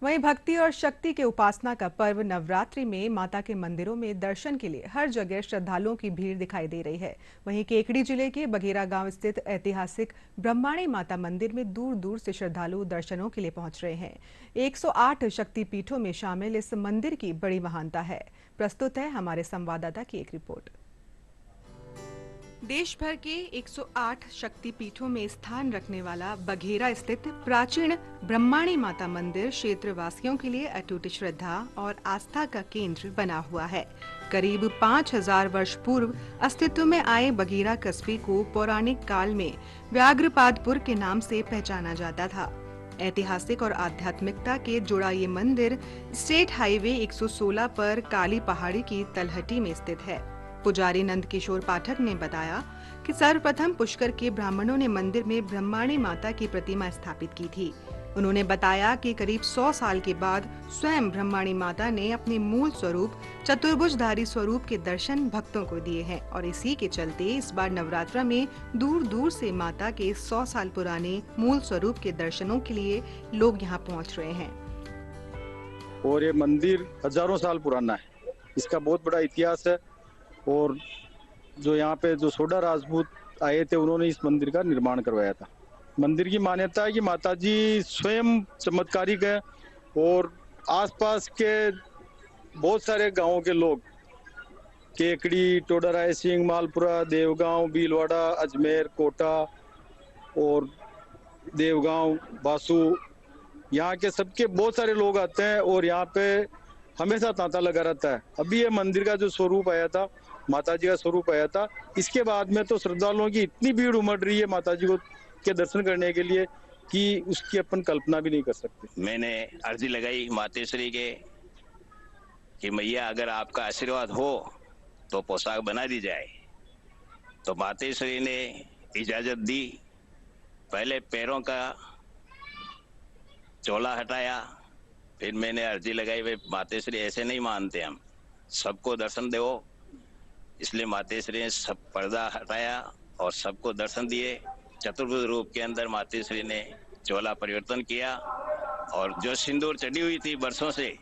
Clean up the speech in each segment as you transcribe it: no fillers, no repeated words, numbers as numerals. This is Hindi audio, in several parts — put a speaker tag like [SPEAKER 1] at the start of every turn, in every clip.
[SPEAKER 1] वहीं भक्ति और शक्ति के उपासना का पर्व नवरात्रि में माता के मंदिरों में दर्शन के लिए हर जगह श्रद्धालुओं की भीड़ दिखाई दे रही है। वहीं केकड़ी जिले के बघेरा गांव स्थित ऐतिहासिक ब्रह्माणी माता मंदिर में दूर दूर से श्रद्धालु दर्शनों के लिए पहुंच रहे हैं। 108 शक्तिपीठों में शामिल इस मंदिर की बड़ी महानता है। प्रस्तुत है हमारे संवाददाता की एक रिपोर्ट। देश भर के 108 शक्तिपीठों में स्थान रखने वाला बघेरा स्थित प्राचीन ब्रह्माणी माता मंदिर क्षेत्रवासियों के लिए अटूट श्रद्धा और आस्था का केंद्र बना हुआ है। करीब 5000 वर्ष पूर्व अस्तित्व में आए बघेरा कस्बे को पौराणिक काल में व्याघ्रपादपुर के नाम से पहचाना जाता था। ऐतिहासिक और आध्यात्मिकता के जुड़ा ये मंदिर स्टेट हाईवे 116 पर काली पहाड़ी की तलहटी में स्थित है। पुजारी नंद किशोर पाठक ने बताया कि सर्वप्रथम पुष्कर के ब्राह्मणों ने मंदिर में ब्रह्माणी माता की प्रतिमा स्थापित की थी। उन्होंने बताया कि करीब 100 साल के बाद स्वयं ब्रह्माणी माता ने अपने मूल स्वरूप चतुर्भुजधारी स्वरूप के दर्शन भक्तों को दिए हैं और इसी के चलते इस बार नवरात्र में दूर दूर से माता के 100 साल पुराने मूल स्वरूप के दर्शनों के लिए लोग यहाँ पहुँच रहे हैं।
[SPEAKER 2] और ये मंदिर हजारों साल पुराना है, इसका बहुत बड़ा इतिहास है। और जो यहाँ पे जो सोडा राजपूत आए थे, उन्होंने इस मंदिर का निर्माण करवाया था। मंदिर की मान्यता है कि माताजी स्वयं चमत्कारिक है और आसपास के बहुत सारे गांवों के लोग केकड़ी, टोडा रायसिंह, मालपुरा, देवगांव, भीलवाड़ा, अजमेर, कोटा और देवगांव, बासु, यहाँ के सबके बहुत सारे लोग आते हैं और यहाँ पे हमेशा तांता लगा रहता है। अभी ये मंदिर का जो स्वरूप आया था, माताजी का स्वरूप आया था, इसके बाद में तो श्रद्धालुओं की इतनी भीड़ उमड़ रही है माताजी को के दर्शन करने के लिए कि उसकी अपन कल्पना भी नहीं कर सकते।
[SPEAKER 3] मैंने अर्जी लगाई मातेश्वरी के कि मैया अगर आपका आशीर्वाद हो तो पोशाक बना दी जाए, तो मातेश्वरी ने इजाजत दी। पहले पैरों का चोला हटाया, फिर मैंने अर्जी लगाई, वे मातेश्वरी ऐसे नहीं मानते, हम सबको दर्शन दो। इसलिए मातेश्वरी ने सब पर्दा हटाया और सबको दर्शन दिए। चतुर्भुज रूप के अंदर मातेश्वरी ने चोला परिवर्तन किया और जो सिंदूर चढ़ी हुई थी बरसों से,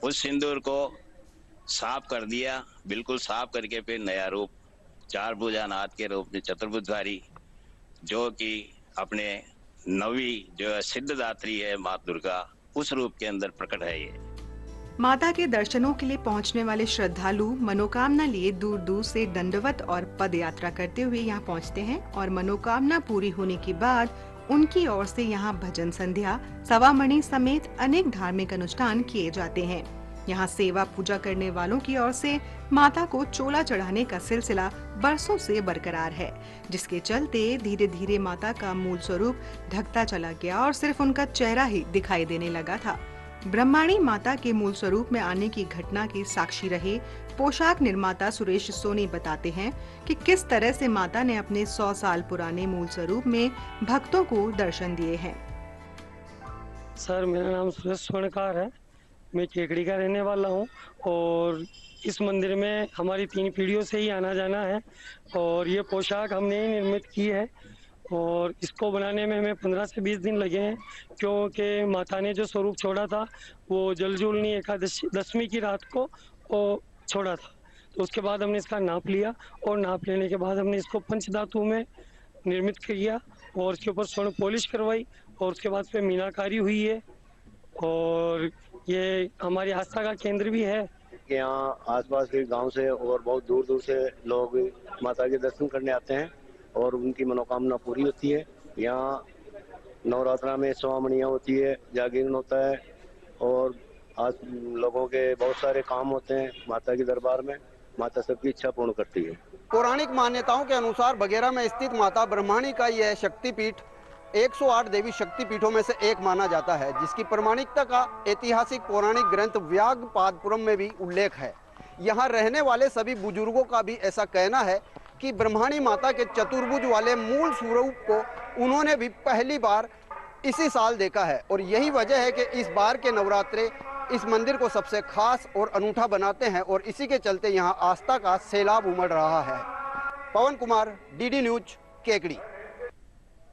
[SPEAKER 3] उस सिंदूर को साफ कर दिया, बिल्कुल साफ करके फिर नया रूप चार भुजानाथ के रूप में चतुर्भुजधारी, जो कि अपने नवी जो सिद्धदात्री है माँ दुर्गा, उस रूप के अंदर प्रकट है। ये
[SPEAKER 1] माता के दर्शनों के लिए पहुंचने वाले श्रद्धालु मनोकामना लिए दूर दूर से दंडवत और पद यात्रा करते हुए यहाँ पहुँचते हैं और मनोकामना पूरी होने के बाद उनकी ओर से यहाँ भजन संध्या, सवामणि समेत अनेक धार्मिक अनुष्ठान किए जाते हैं। यहाँ सेवा पूजा करने वालों की ओर से माता को चोला चढ़ाने का सिलसिला बरसों से बरकरार है, जिसके चलते धीरे धीरे माता का मूल स्वरूप ढकता चला गया और सिर्फ उनका चेहरा ही दिखाई देने लगा था। ब्रह्माणी माता के मूल स्वरूप में आने की घटना के साक्षी रहे पोशाक निर्माता सुरेश सोनी बताते हैं कि किस तरह से माता ने अपने 100 साल पुराने मूल स्वरूप में भक्तों को दर्शन दिए हैं।
[SPEAKER 4] सर, मेरा नाम सुरेश स्वर्णकार है, मैं केकड़ी का रहने वाला हूँ और इस मंदिर में हमारी 3 पीढ़ियों से ही आना जाना है और ये पोशाक हमने ही निर्मित की है और इसको बनाने में हमें 15 से 20 दिन लगे हैं, क्योंकि माता ने जो स्वरूप छोड़ा था वो जलजूलनी एकादशी दशमी की रात को छोड़ा था। तो उसके बाद हमने इसका नाप लिया और नाप लेने के बाद हमने इसको पंचधातु में निर्मित किया और उसके ऊपर स्वर्ण पॉलिश करवाई और उसके बाद फिर मीनाकारी हुई है और ये हमारी आस्था का केंद्र भी है।
[SPEAKER 5] यहाँ आसपास के गांव से और बहुत दूर दूर से लोग माता के दर्शन करने आते हैं और उनकी मनोकामना पूरी होती है। यहाँ नवरात्रा में सवामणियाँ होती है, जागरण होता है और आज लोगों के बहुत सारे काम होते हैं माता के दरबार में। माता सबकी इच्छा पूर्ण करती है।
[SPEAKER 6] पौराणिक मान्यताओं के अनुसार बघेरा में स्थित माता ब्रह्माणी का यह शक्तिपीठ 108 देवी शक्तिपीठों में से एक माना जाता है, जिसकी प्रमाणिकता का ऐतिहासिक पौराणिक ग्रंथ व्याघ्रपादपुरम में भी उल्लेख है। यहाँ रहने वाले सभी बुजुर्गों का भी ऐसा कहना है कि ब्रह्माणी माता के चतुर्भुज वाले मूल स्वरूप को उन्होंने भी पहली बार इसी साल देखा है और यही वजह है कि इस बार के नवरात्रे इस मंदिर को सबसे खास और अनूठा बनाते हैं और इसी के चलते यहाँ आस्था का सैलाब उमड़ रहा है। पवन कुमार, डीडी न्यूज, केकड़ी।